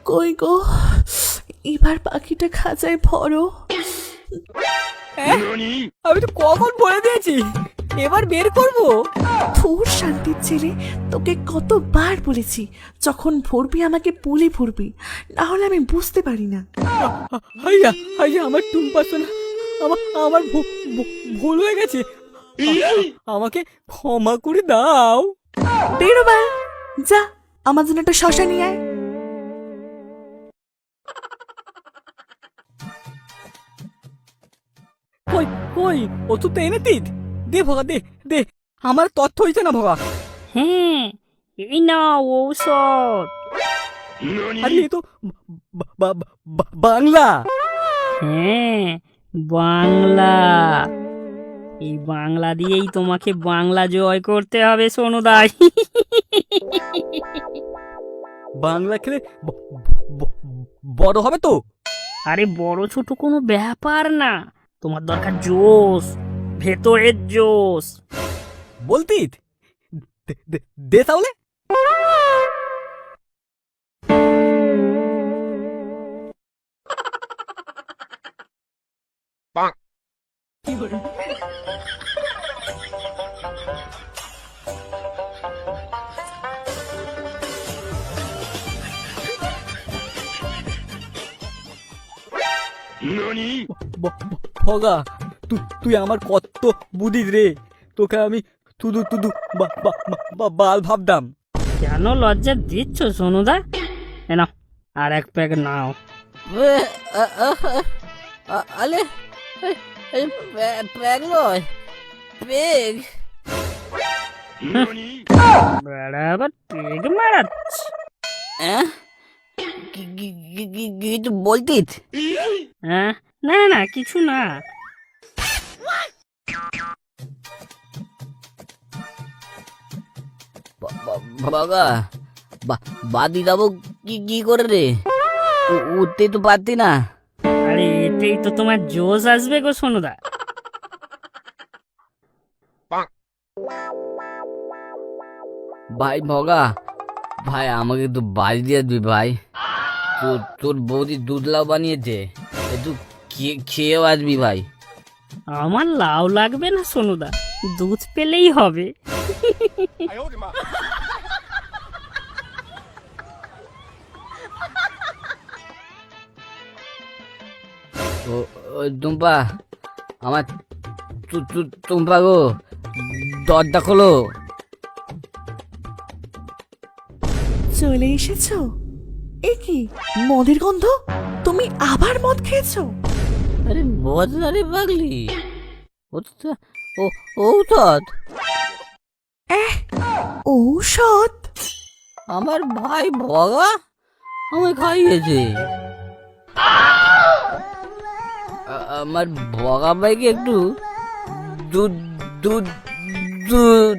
কই গো, এবার পাখিটা খাঁচায় ভরো। আমি তো কখন বলে দিয়েছি এবার বের করব। তোর শান্তির ছেলে, তোকে কতবার বলেছি যখন ভরবি আমাকে বলে ভরবি, না হলে আমি বুঝতে পারি না। হাইয়া হাইয়া, আমার টুম্পা সোনা, আমার আমার ভুল হয়ে গেছে, আমাকে ক্ষমা করে দাও। বেরোবার যা, আমার জন্য একটা শশা নিয়ে আয়। কই কই ওষুধ তো এনে দিত, দে ভগা দে দে, আমার তথ্য হয়েছে না ভগা। হ্যাঁ, এই নাও ঔষধ। আরে এ তো বাংলা। হ্যাঁ, বাংলা। এই বাংলা দিয়েই তোমাকে বাংলা জয় করতে হবে সোনুদাই। বাংলা খেলে বড় হবে তো? আরে বড় ছোট কোনো ব্যাপার না, তোমার দরকার জোশ, ভেতরের জোশ। বলতি দে তাহলে। ভগা, তুই আমার কত বুদ্ধি রে, তোকে আমি তুদু তুদু বাল ভাবতাম। কেন লজ্জা দিচ্ছ সোনুদা? এ নাও আর এক প্যাক নাও। আলে প্যাগ নয়, পেগ। বেড়া আবার পেগ মারাচ্ছে। কিছু বলতিস? হ্যাঁ, না না কিছু না। বাবা, বাদি যাবো কি করে রে? উঠতে তো পারতি না। আরে এতেই তো তোমার জোশ আসবে গো সোনুদা। ভাই ভগা, ভাই আমাকে একটু বাড়ি দিয়ে দিবি ভাই। তোর বৌদি দুধ লাউ বানিয়েছে, একটু খেয়েও আসবি ভাই। আমার লাউ লাগবে না সোনুদা, দুধ পেলেই হবে। ও টুম্পা, আমার টুম্পা গো, দরজা খোলো। চলে এসেছো? এ কি মদের গন্ধ? তুমি আবার মদ খেয়েছো? আরে মদ না রে পাগলি, ঔষধ। ঔষধ? আমার ভাই ভগা আমায় খাইয়েছে। আমার ভগা ভাইকে একটু দুধ দুধ দুধ